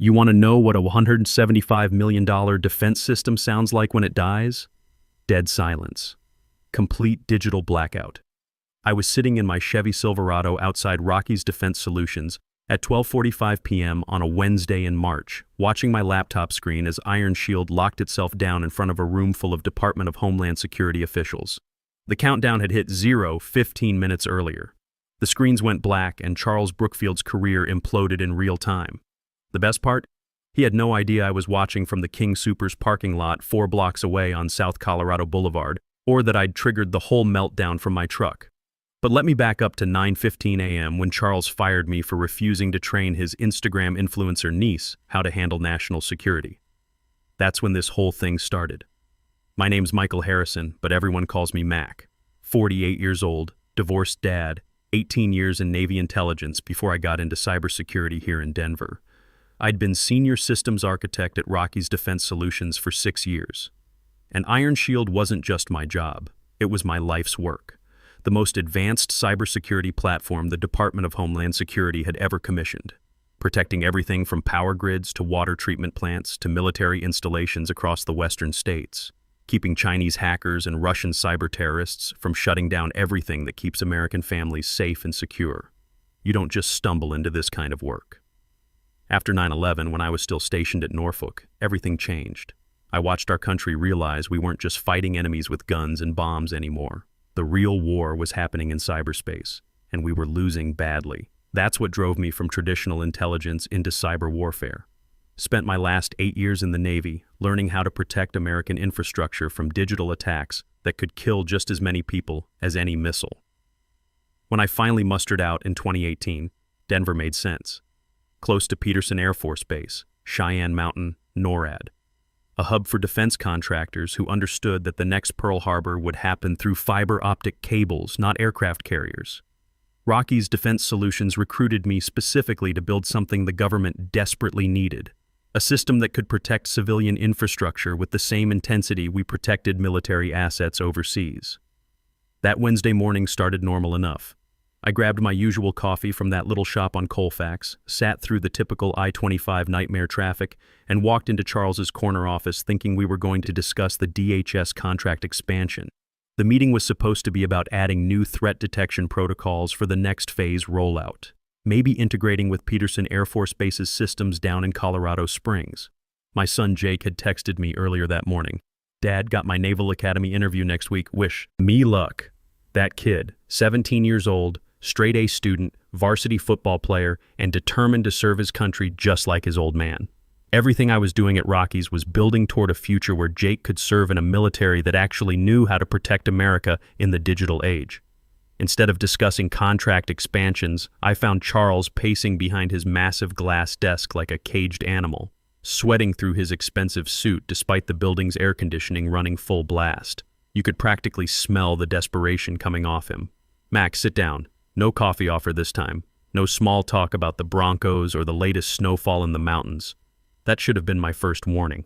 You want to know what a $175 million defense system sounds like when it dies? Dead silence. Complete digital blackout. I was sitting in my Chevy Silverado outside Rocky's Defense Solutions at 12:45 p.m. on a Wednesday in March, watching my laptop screen as Iron Shield locked itself down in front of a room full of Department of Homeland Security officials. The countdown had hit 0 15 minutes earlier. The screens went black and Charles Brookfield's career imploded in real time. The best part? He had no idea I was watching from the King Soopers parking lot 4 blocks away on South Colorado Boulevard, or that I'd triggered the whole meltdown from my truck. But let me back up to 9:15 a.m. when Charles fired me for refusing to train his Instagram influencer niece how to handle national security. That's when this whole thing started. My name's Michael Harrison, but everyone calls me Mac. 48 years old, divorced dad, 18 years in Navy intelligence before I got into cybersecurity here in Denver. I'd been senior systems architect at Rocky's Defense Solutions for 6 years. And Iron Shield wasn't just my job, it was my life's work. The most advanced cybersecurity platform the Department of Homeland Security had ever commissioned, protecting everything from power grids to water treatment plants to military installations across the western states, keeping Chinese hackers and Russian cyber terrorists from shutting down everything that keeps American families safe and secure. You don't just stumble into this kind of work. After 9/11, when I was still stationed at Norfolk, everything changed. I watched our country realize we weren't just fighting enemies with guns and bombs anymore. The real war was happening in cyberspace, and we were losing badly. That's what drove me from traditional intelligence into cyber warfare. Spent my last 8 years in the Navy, learning how to protect American infrastructure from digital attacks that could kill just as many people as any missile. When I finally mustered out in 2018, Denver made sense. Close to Peterson Air Force Base, Cheyenne Mountain, NORAD. A hub for defense contractors who understood that the next Pearl Harbor would happen through fiber optic cables, not aircraft carriers. Rocky's Defense Solutions recruited me specifically to build something the government desperately needed. A system that could protect civilian infrastructure with the same intensity we protected military assets overseas. That Wednesday morning started normal enough. I grabbed my usual coffee from that little shop on Colfax, sat through the typical I-25 nightmare traffic, and walked into Charles's corner office thinking we were going to discuss the DHS contract expansion. The meeting was supposed to be about adding new threat detection protocols for the next phase rollout, maybe integrating with Peterson Air Force Base's systems down in Colorado Springs. My son Jake had texted me earlier that morning. "Dad, got my Naval Academy interview next week. Wish me luck." That kid, 17 years old, straight A student, varsity football player, and determined to serve his country just like his old man. Everything I was doing at Rocky's was building toward a future where Jake could serve in a military that actually knew how to protect America in the digital age. Instead of discussing contract expansions, I found Charles pacing behind his massive glass desk like a caged animal, sweating through his expensive suit despite the building's air conditioning running full blast. You could practically smell the desperation coming off him. "Max, sit down. No coffee offer this time. No small talk about the Broncos or the latest snowfall in the mountains." That should have been my first warning.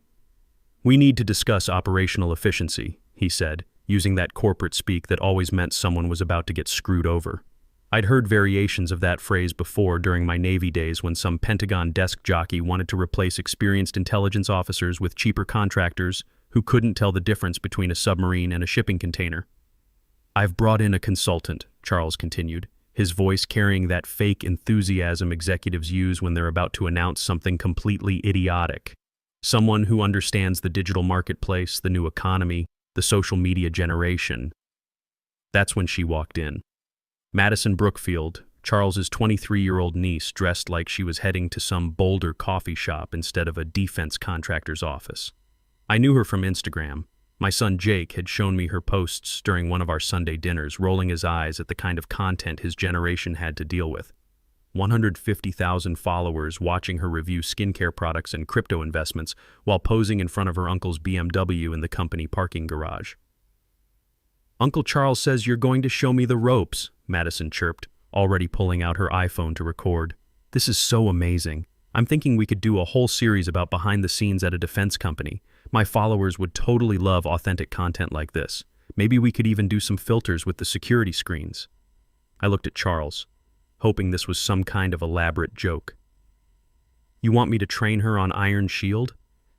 "We need to discuss operational efficiency," he said, using that corporate speak that always meant someone was about to get screwed over. I'd heard variations of that phrase before during my Navy days when some Pentagon desk jockey wanted to replace experienced intelligence officers with cheaper contractors who couldn't tell the difference between a submarine and a shipping container. "I've brought in a consultant," Charles continued, his voice carrying that fake enthusiasm executives use when they're about to announce something completely idiotic. "Someone who understands the digital marketplace, the new economy, the social media generation." That's when she walked in. Madison Brookfield, Charles's 23-year-old niece, dressed like she was heading to some Boulder coffee shop instead of a defense contractor's office. I knew her from Instagram. My son Jake had shown me her posts during one of our Sunday dinners, rolling his eyes at the kind of content his generation had to deal with. 150,000 followers watching her review skincare products and crypto investments while posing in front of her uncle's BMW in the company parking garage. "Uncle Charles says you're going to show me the ropes," Madison chirped, already pulling out her iPhone to record. "This is so amazing. I'm thinking we could do a whole series about behind the scenes at a defense company. My followers would totally love authentic content like this. Maybe we could even do some filters with the security screens." I looked at Charles, hoping this was some kind of elaborate joke. You want me to train her on Iron Shield?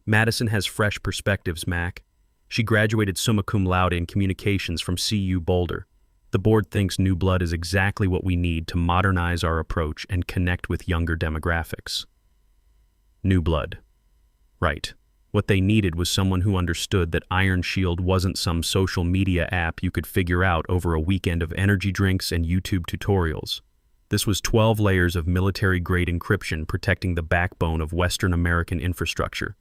Madison has fresh perspectives, Mac. She graduated summa cum laude in communications from CU Boulder. The board thinks new blood is exactly what we need to modernize our approach and connect with younger demographics. New blood. Right. What they needed was someone who understood that Iron Shield wasn't some social media app you could figure out over a weekend of energy drinks and YouTube tutorials. This was 12 layers of military-grade encryption protecting the backbone of Western American infrastructure.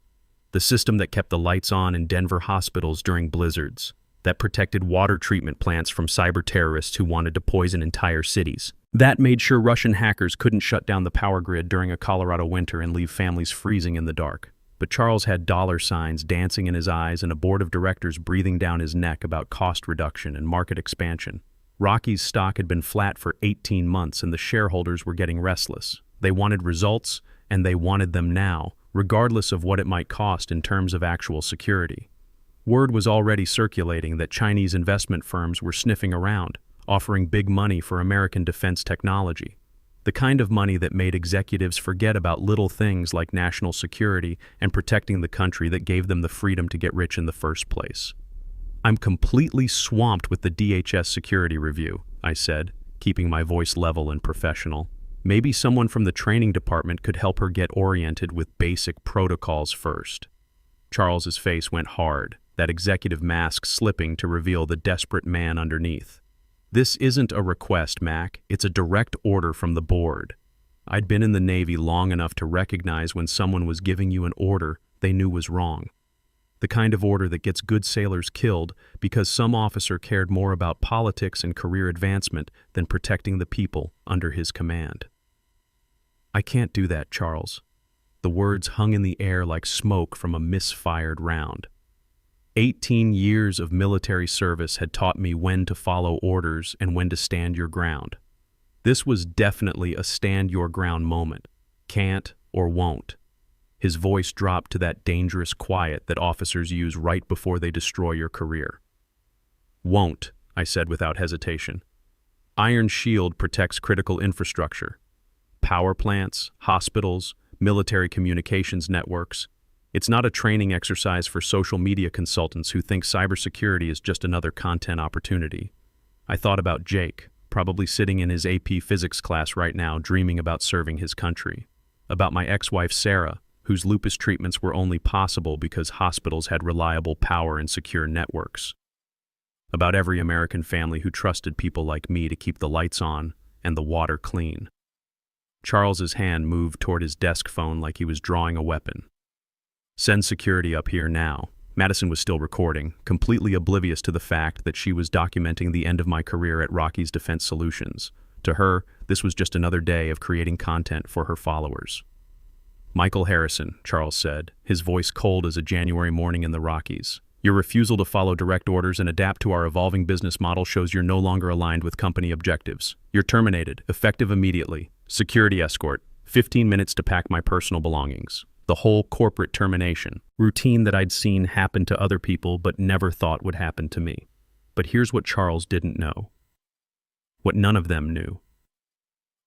The system that kept the lights on in Denver hospitals during blizzards, that protected water treatment plants from cyber terrorists who wanted to poison entire cities. That made sure Russian hackers couldn't shut down the power grid during a Colorado winter and leave families freezing in the dark. But Charles had dollar signs dancing in his eyes and a board of directors breathing down his neck about cost reduction and market expansion. Rocky's stock had been flat for 18 months and the shareholders were getting restless. They wanted results, and they wanted them now, regardless of what it might cost in terms of actual security. Word was already circulating that Chinese investment firms were sniffing around, offering big money for American defense technology. The kind of money that made executives forget about little things like national security and protecting the country that gave them the freedom to get rich in the first place. I'm completely swamped with the DHS security review, I said, keeping my voice level and professional. Maybe someone from the training department could help her get oriented with basic protocols first. Charles's face went hard, that executive mask slipping to reveal the desperate man underneath. This isn't a request, Mac. It's a direct order from the board. I'd been in the Navy long enough to recognize when someone was giving you an order they knew was wrong. The kind of order that gets good sailors killed because some officer cared more about politics and career advancement than protecting the people under his command. I can't do that, Charles. The words hung in the air like smoke from a misfired round. 18 years of military service had taught me when to follow orders and when to stand your ground. This was definitely a stand your ground moment. Can't or won't. His voice dropped to that dangerous quiet that officers use right before they destroy your career. Won't, I said without hesitation. Iron Shield protects critical infrastructure. Power plants, hospitals, military communications networks. It's not a training exercise for social media consultants who think cybersecurity is just another content opportunity. I thought about Jake, probably sitting in his AP physics class right now dreaming about serving his country. About my ex-wife Sarah, whose lupus treatments were only possible because hospitals had reliable power and secure networks. About every American family who trusted people like me to keep the lights on and the water clean. Charles's hand moved toward his desk phone like he was drawing a weapon. Send security up here now. Madison was still recording, completely oblivious to the fact that she was documenting the end of my career at Rocky's Defense Solutions. To her, this was just another day of creating content for her followers. Michael Harrison, Charles said, his voice cold as a January morning in the Rockies. Your refusal to follow direct orders and adapt to our evolving business model shows you're no longer aligned with company objectives. You're terminated, effective immediately. Security escort, 15 minutes to pack my personal belongings. The whole corporate termination, routine that I'd seen happen to other people but never thought would happen to me. But here's what Charles didn't know. What none of them knew.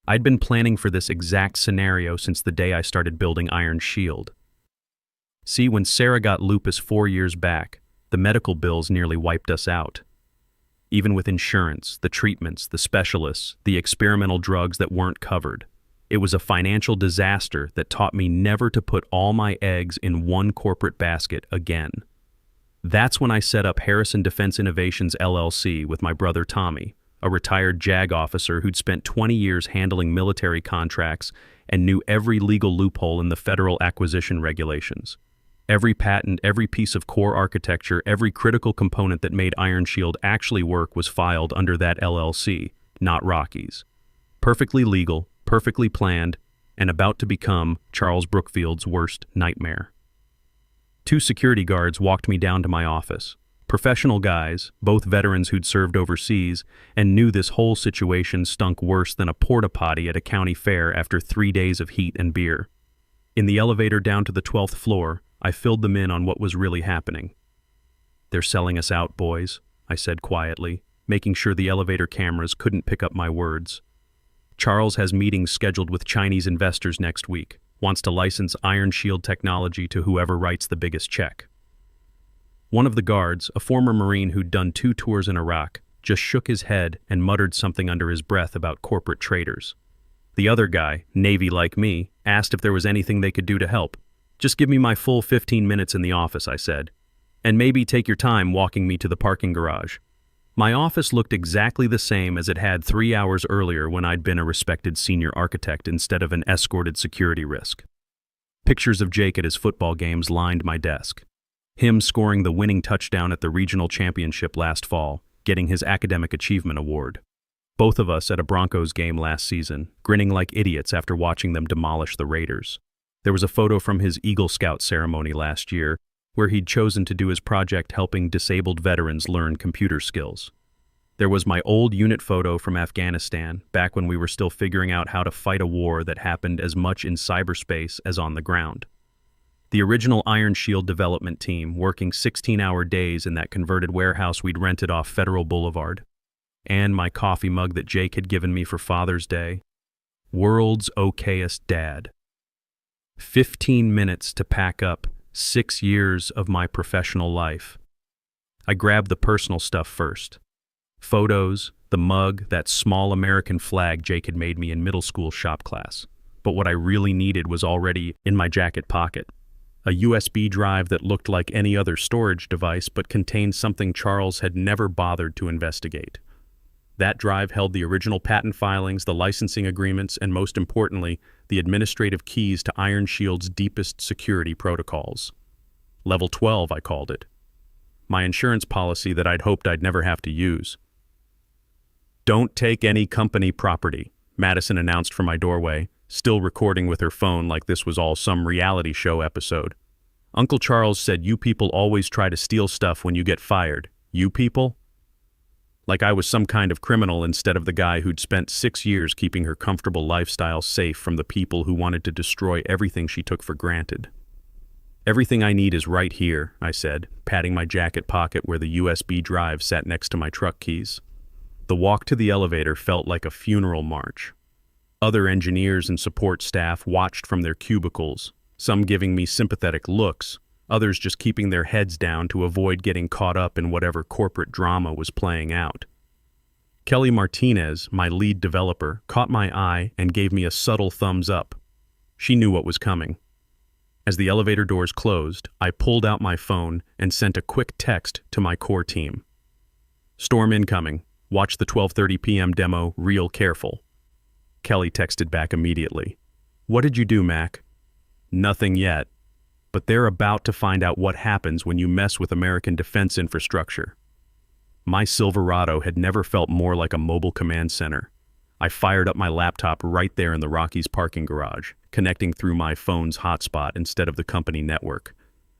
I'd been planning for this exact scenario since the day I started building Iron Shield. See, when Sarah got lupus 4 years back, the medical bills nearly wiped us out. Even with insurance, the treatments, the specialists, the experimental drugs that weren't covered. It was a financial disaster that taught me never to put all my eggs in one corporate basket again. That's when I set up Harrison Defense Innovations LLC with my brother Tommy, a retired JAG officer who'd spent 20 years handling military contracts and knew every legal loophole in the federal acquisition regulations. Every patent, every piece of core architecture, every critical component that made Iron Shield actually work was filed under that LLC, not Rocky's. Perfectly legal, perfectly planned, and about to become Charles Brookfield's worst nightmare. 2 security guards walked me down to my office. Professional guys, both veterans who'd served overseas, and knew this whole situation stunk worse than a porta potty at a county fair after 3 days of heat and beer. In the elevator down to the 12th floor, I filled them in on what was really happening. They're selling us out, boys, I said quietly, making sure the elevator cameras couldn't pick up my words. Charles has meetings scheduled with Chinese investors next week. wants to license Iron Shield technology to whoever writes the biggest check. One of the guards, a former Marine who'd done 2 tours in Iraq, just shook his head and muttered something under his breath about corporate traitors. The other guy, Navy like me, asked if there was anything they could do to help. "Just give me my full 15 minutes in the office," I said. "And maybe take your time walking me to the parking garage." My office looked exactly the same as it had 3 hours earlier when I'd been a respected senior architect instead of an escorted security risk. Pictures of Jake at his football games lined my desk. Him scoring the winning touchdown at the regional championship last fall, getting his academic achievement award. Both of us at a Broncos game last season, grinning like idiots after watching them demolish the Raiders. There was a photo from his Eagle Scout ceremony last year, where he'd chosen to do his project helping disabled veterans learn computer skills. There was my old unit photo from Afghanistan, back when we were still figuring out how to fight a war that happened as much in cyberspace as on the ground. The original Iron Shield development team working 16-hour days in that converted warehouse we'd rented off Federal Boulevard. And my coffee mug that Jake had given me for Father's Day. World's okayest dad. 15 minutes to pack up 6 years of my professional life. I grabbed the personal stuff first. Photos, the mug, that small American flag Jake had made me in middle school shop class. But what I really needed was already in my jacket pocket. A USB drive that looked like any other storage device but contained something Charles had never bothered to investigate. That drive held the original patent filings, the licensing agreements, and most importantly, the administrative keys to Iron Shield's deepest security protocols. Level 12, I called it. My insurance policy that I'd hoped I'd never have to use. "Don't take any company property," Madison announced from my doorway, still recording with her phone like this was all some reality show episode. "Uncle Charles said you people always try to steal stuff when you get fired. You people?" Like I was some kind of criminal instead of the guy who'd spent 6 years keeping her comfortable lifestyle safe from the people who wanted to destroy everything she took for granted. "Everything I need is right here," I said, patting my jacket pocket where the USB drive sat next to my truck keys. The walk to the elevator felt like a funeral march. Other engineers and support staff watched from their cubicles, some giving me sympathetic looks, others just keeping their heads down to avoid getting caught up in whatever corporate drama was playing out. Kelly Martinez, my lead developer, caught my eye and gave me a subtle thumbs up. She knew what was coming. As the elevator doors closed, I pulled out my phone and sent a quick text to my core team. "Storm incoming. Watch the 12:30 p.m. demo real careful." Kelly texted back immediately. "What did you do, Mac?" "Nothing yet. But they're about to find out what happens when you mess with American defense infrastructure." My Silverado had never felt more like a mobile command center. I fired up my laptop right there in the Rockies parking garage, connecting through my phone's hotspot instead of the company network.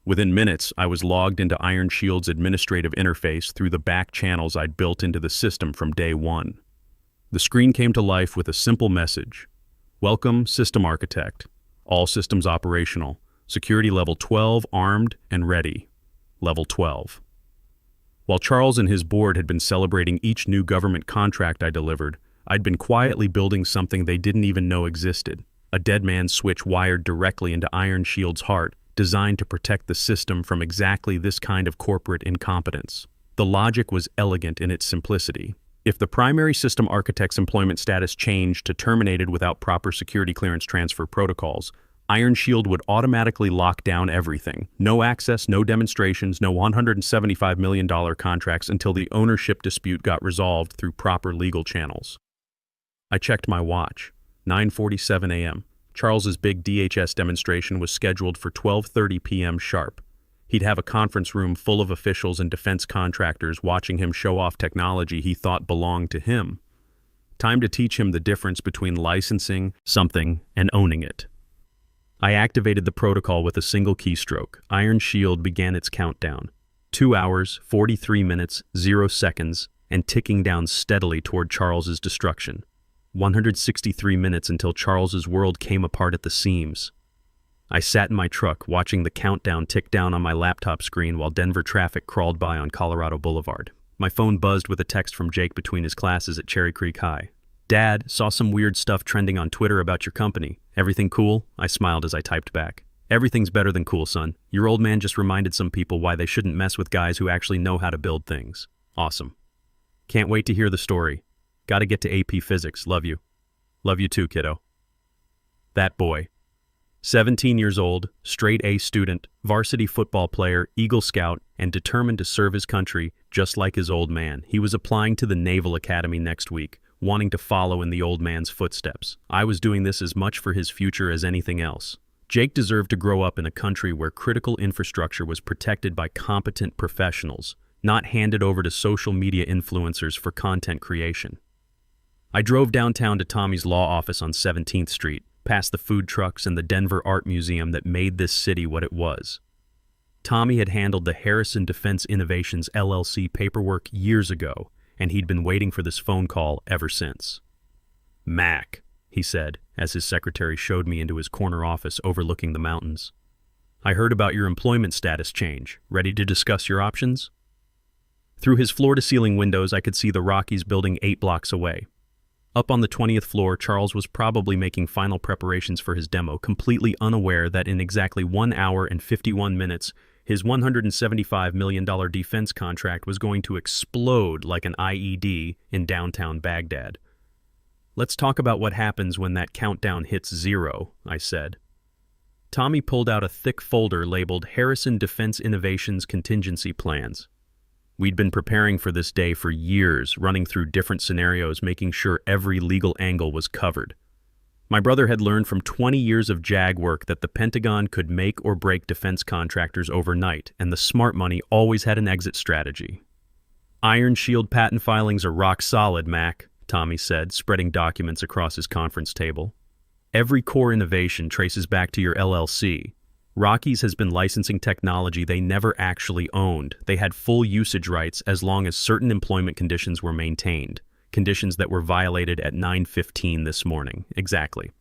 Within minutes, I was logged into Iron Shield's administrative interface through the back channels I'd built into the system from day one. The screen came to life with a simple message. "Welcome, System Architect. All systems operational. Security level 12 armed and ready. Level 12. While Charles and his board had been celebrating each new government contract I delivered, I'd been quietly building something they didn't even know existed. A dead man's switch wired directly into Iron Shield's heart, designed to protect the system from exactly this kind of corporate incompetence. The logic was elegant in its simplicity. If the primary system architect's employment status changed to terminated without proper security clearance transfer protocols, Iron Shield would automatically lock down everything. No access, no demonstrations, no $175 million contracts until the ownership dispute got resolved through proper legal channels. I checked my watch. 9:47 a.m. Charles's big DHS demonstration was scheduled for 12:30 p.m. sharp. He'd have a conference room full of officials and defense contractors watching him show off technology he thought belonged to him. Time to teach him the difference between licensing something and owning it. I activated the protocol with a single keystroke. Iron Shield began its countdown. 2 hours, 43 minutes, 0 seconds, and ticking down steadily toward Charles's destruction. 163 minutes until Charles's world came apart at the seams. I sat in my truck watching the countdown tick down on my laptop screen while Denver traffic crawled by on Colorado Boulevard. My phone buzzed with a text from Jake between his classes at Cherry Creek High. Dad, saw some weird stuff trending on Twitter about your company. Everything cool? I smiled as I typed back. Everything's better than cool, son. Your old man just reminded some people why they shouldn't mess with guys who actually know how to build things. Awesome. Can't wait to hear the story. Gotta get to AP Physics. Love you. Love you too, kiddo. That boy. 17 years old, straight A student, varsity football player, Eagle Scout, and determined to serve his country just like his old man. He was applying to the Naval Academy next week, wanting to follow in the old man's footsteps. I was doing this as much for his future as anything else. Jake deserved to grow up in a country where critical infrastructure was protected by competent professionals, not handed over to social media influencers for content creation. I drove downtown to Tommy's law office on 17th Street, past the food trucks and the Denver Art Museum that made this city what it was. Tommy had handled the Harrison Defense Innovations LLC paperwork years ago, and he'd been waiting for this phone call ever since. "Mac," he said, as his secretary showed me into his corner office overlooking the mountains. "I heard about your employment status change. Ready to discuss your options?" Through his floor-to-ceiling windows, I could see the Rockies building 8 blocks away. Up on the 20th floor, Charles was probably making final preparations for his demo, completely unaware that in exactly 1 hour and 51 minutes, his $175 million defense contract was going to explode like an IED in downtown Baghdad. "Let's talk about what happens when that countdown hits 0, I said. Tommy pulled out a thick folder labeled Harrison Defense Innovations Contingency Plans. We'd been preparing for this day for years, running through different scenarios, making sure every legal angle was covered. My brother had learned from 20 years of JAG work that the Pentagon could make or break defense contractors overnight, and the smart money always had an exit strategy. "Iron Shield patent filings are rock solid, Mac," Tommy said, spreading documents across his conference table. "Every core innovation traces back to your LLC. Rockies has been licensing technology they never actually owned. They had full usage rights as long as certain employment conditions were maintained, conditions that were violated at 9:15 this morning. Exactly.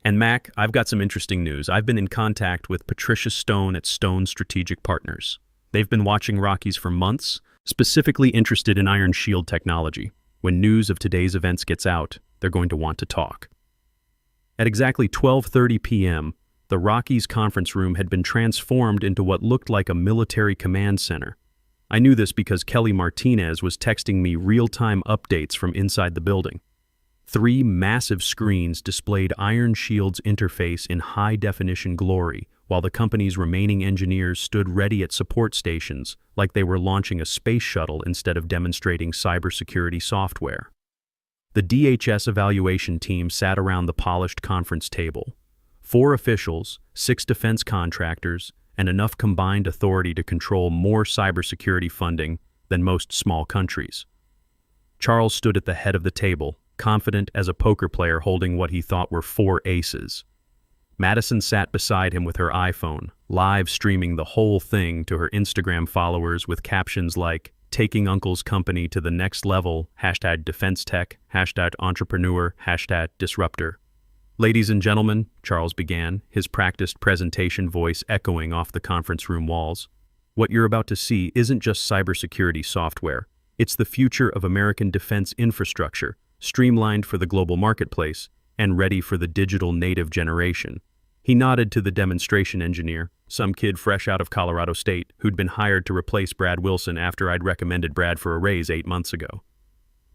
And Mac, I've got some interesting news. I've been in contact with Patricia Stone at Stone Strategic Partners. They've been watching Rockies for months, specifically interested in Iron Shield technology. When news of today's events gets out, they're going to want to talk." At exactly 12:30 p.m., the Rockies conference room had been transformed into what looked like a military command center. I knew this because Kelly Martinez was texting me real-time updates from inside the building. 3 massive screens displayed Iron Shield's interface in high-definition glory, while the company's remaining engineers stood ready at support stations like they were launching a space shuttle instead of demonstrating cybersecurity software. The DHS evaluation team sat around the polished conference table. 4 officials, 6 defense contractors, and enough combined authority to control more cybersecurity funding than most small countries. Charles stood at the head of the table, confident as a poker player holding what he thought were 4 aces. Madison sat beside him with her iPhone, live streaming the whole thing to her Instagram followers with captions like, "Taking Uncle's company to the next level, #DefenseTech, #entrepreneur, #disruptor. "Ladies and gentlemen," Charles began, his practiced presentation voice echoing off the conference room walls, "what you're about to see isn't just cybersecurity software. It's the future of American defense infrastructure, streamlined for the global marketplace and ready for the digital native generation." He nodded to the demonstration engineer, some kid fresh out of Colorado State who'd been hired to replace Brad Wilson after I'd recommended Brad for a raise 8 months ago.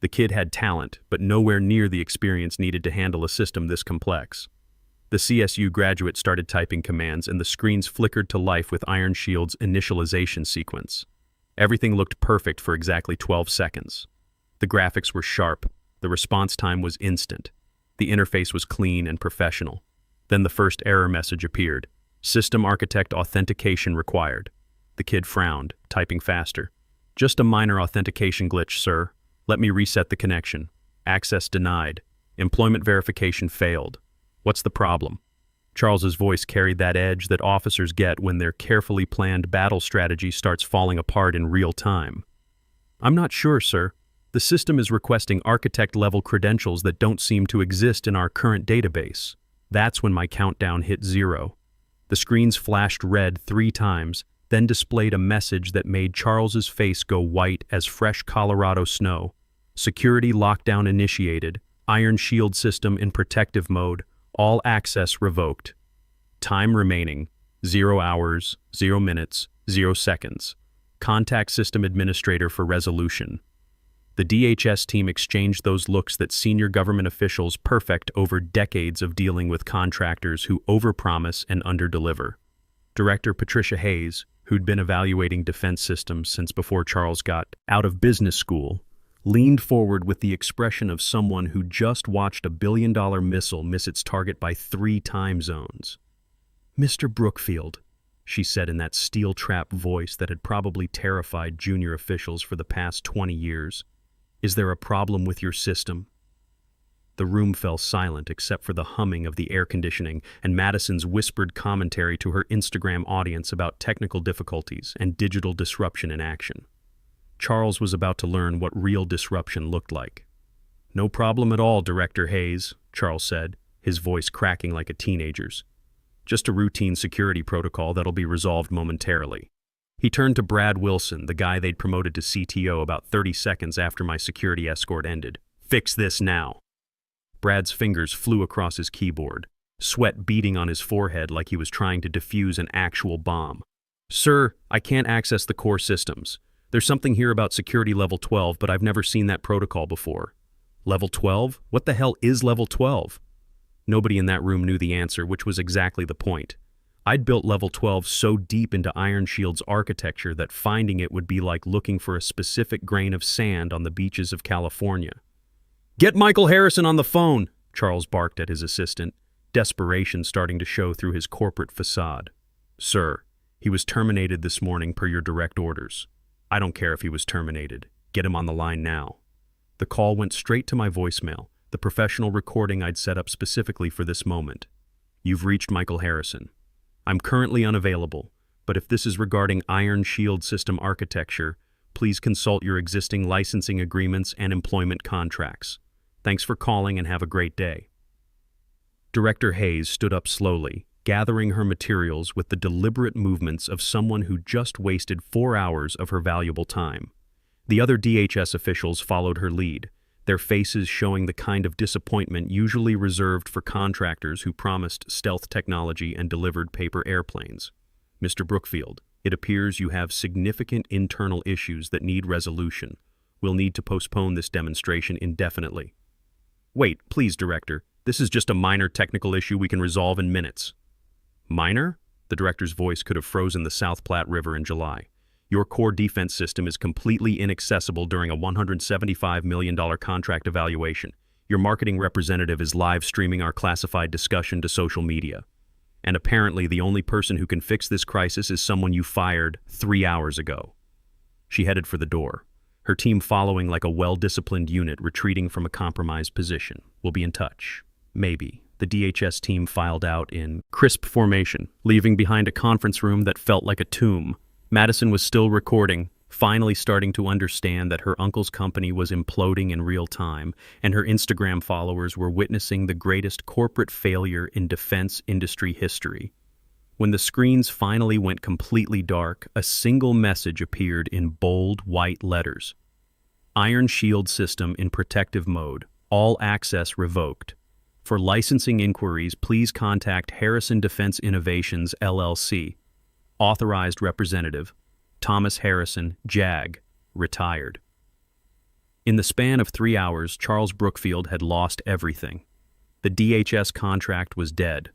The kid had talent, but nowhere near the experience needed to handle a system this complex. The CSU graduate started typing commands, and the screens flickered to life with Iron Shield's initialization sequence. Everything looked perfect for exactly 12 seconds. The graphics were sharp, the response time was instant, the interface was clean and professional. Then the first error message appeared. "System architect authentication required." The kid frowned, typing faster. "Just a minor authentication glitch, sir. Let me reset the connection. Access denied. Employment verification failed. What's the problem?" Charles's voice carried that edge that officers get when their carefully planned battle strategy starts falling apart in real time. "I'm not sure, sir. The system is requesting architect-level credentials that don't seem to exist in our current database." That's when my countdown hit 0. The screens flashed red 3 times, then displayed a message that made Charles's face go white as fresh Colorado snow. "Security lockdown initiated. Iron Shield system in protective mode. All access revoked. Time remaining, 0 hours, 0 minutes, 0 seconds. Contact system administrator for resolution. The DHS team exchanged those looks that senior government officials perfect over decades of dealing with contractors who overpromise and underdeliver. Director Patricia Hayes, who'd been evaluating defense systems since before Charles got out of business school, leaned forward with the expression of someone who just watched a billion-dollar missile miss its target by 3 time zones. "Mr. Brookfield," she said in that steel-trap voice that had probably terrified junior officials for the past 20 years, "is there a problem with your system?" The room fell silent except for the humming of the air conditioning and Madison's whispered commentary to her Instagram audience about technical difficulties and digital disruption in action. Charles was about to learn what real disruption looked like. "No problem at all, Director Hayes," Charles said, his voice cracking like a teenager's. "Just a routine security protocol that'll be resolved momentarily." He turned to Brad Wilson, the guy they'd promoted to CTO about 30 seconds after my security escort ended. "Fix this now." Brad's fingers flew across his keyboard, sweat beading on his forehead like he was trying to defuse an actual bomb. "Sir, I can't access the core systems. There's something here about security level 12, but I've never seen that protocol before." "Level 12? What the hell is level 12? Nobody in that room knew the answer, which was exactly the point. I'd built level 12 so deep into Iron Shield's architecture that finding it would be like looking for a specific grain of sand on the beaches of California. "Get Michael Harrison on the phone," Charles barked at his assistant, desperation starting to show through his corporate facade. "Sir, he was terminated this morning per your direct orders." "I don't care if he was terminated. Get him on the line now." The call went straight to my voicemail, the professional recording I'd set up specifically for this moment. "You've reached Michael Harrison. I'm currently unavailable, but if this is regarding Iron Shield system architecture, please consult your existing licensing agreements and employment contracts. Thanks for calling and have a great day." Director Hayes stood up slowly, gathering her materials with the deliberate movements of someone who just wasted 4 hours of her valuable time. The other DHS officials followed her lead, their faces showing the kind of disappointment usually reserved for contractors who promised stealth technology and delivered paper airplanes. "Mr. Brookfield, it appears you have significant internal issues that need resolution. We'll need to postpone this demonstration indefinitely." "Wait, please, Director. This is just a minor technical issue we can resolve in minutes." "Minor?" The director's voice could have frozen the South Platte River in July. "Your core defense system is completely inaccessible during a $175 million contract evaluation. Your marketing representative is live streaming our classified discussion to social media. And apparently the only person who can fix this crisis is someone you fired 3 hours ago." She headed for the door, her team following like a well-disciplined unit retreating from a compromised position. "We'll be in touch." Maybe. The DHS team filed out in crisp formation, leaving behind a conference room that felt like a tomb. Madison was still recording, finally starting to understand that her uncle's company was imploding in real time, and her Instagram followers were witnessing the greatest corporate failure in defense industry history. When the screens finally went completely dark, a single message appeared in bold white letters. "Iron Shield system in protective mode. All access revoked. For licensing inquiries, please contact Harrison Defense Innovations, LLC. Authorized representative, Thomas Harrison, JAG, retired." In the span of 3 hours, Charles Brookfield had lost everything. The DHS contract was dead.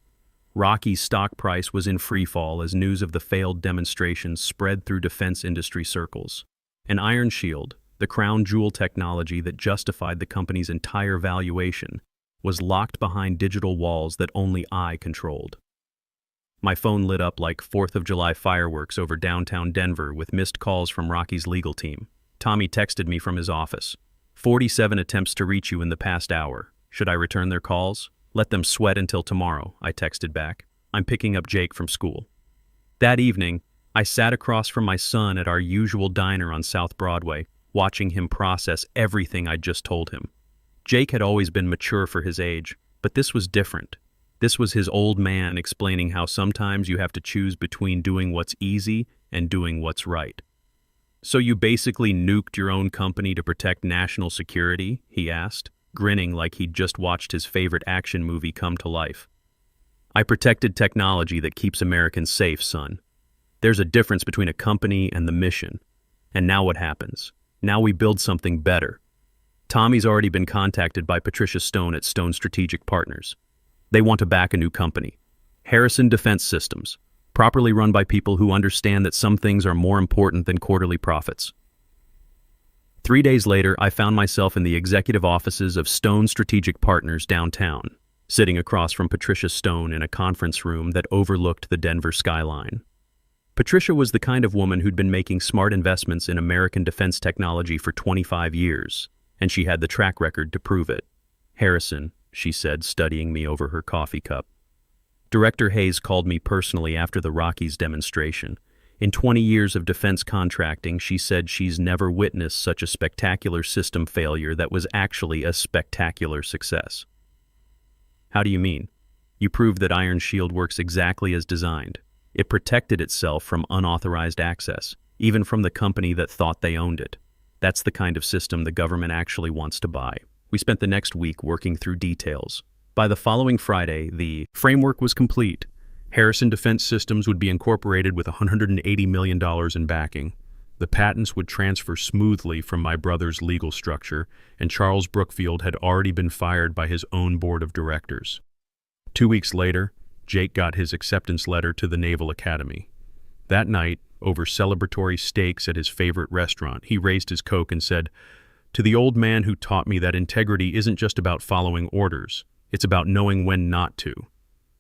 Rocky's stock price was in freefall as news of the failed demonstrations spread through defense industry circles. And Iron Shield, the crown jewel technology that justified the company's entire valuation, was locked behind digital walls that only I controlled. My phone lit up like 4th of July fireworks over downtown Denver with missed calls from Rocky's legal team. Tommy texted me from his office. 47 attempts to reach you in the past hour. Should I return their calls? Let them sweat until tomorrow, I texted back. I'm picking up Jake from school. That evening, I sat across from my son at our usual diner on South Broadway, watching him process everything I'd just told him. Jake had always been mature for his age, but this was different. This was his old man explaining how sometimes you have to choose between doing what's easy and doing what's right. "So you basically nuked your own company to protect national security?" he asked, grinning like he'd just watched his favorite action movie come to life. I protected technology that keeps Americans safe, son. There's a difference between a company and the mission. And now what happens? Now we build something better. Tommy's already been contacted by Patricia Stone at Stone Strategic Partners. They want to back a new company, Harrison Defense Systems, properly run by people who understand that some things are more important than quarterly profits. 3 days later, I found myself in the executive offices of Stone Strategic Partners downtown, sitting across from Patricia Stone in a conference room that overlooked the Denver skyline. Patricia was the kind of woman who'd been making smart investments in American defense technology for 25 years, and she had the track record to prove it. "Harrison," she said, studying me over her coffee cup. "Director Hayes called me personally after the Rockies demonstration. In 20 years of defense contracting, she said she's never witnessed such a spectacular system failure that was actually a spectacular success." "How do you mean?" "You proved that Iron Shield works exactly as designed. It protected itself from unauthorized access, even from the company that thought they owned it. That's the kind of system the government actually wants to buy." We spent the next week working through details. By the following Friday, the framework was complete. Harrison Defense Systems would be incorporated with $180 million in backing. The patents would transfer smoothly from my brother's legal structure, and Charles Brookfield had already been fired by his own board of directors. 2 weeks later, Jake got his acceptance letter to the Naval Academy. That night, over celebratory steaks at his favorite restaurant, he raised his Coke and said, "To the old man who taught me that integrity isn't just about following orders, it's about knowing when not to.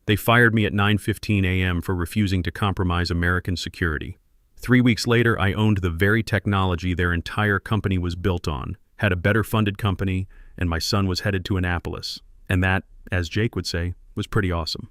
They fired me at 9:15 a.m. for refusing to compromise American security. 3 weeks later, I owned the very technology their entire company was built on, had a better funded company, and my son was headed to Annapolis. And that, as Jake would say, was pretty awesome."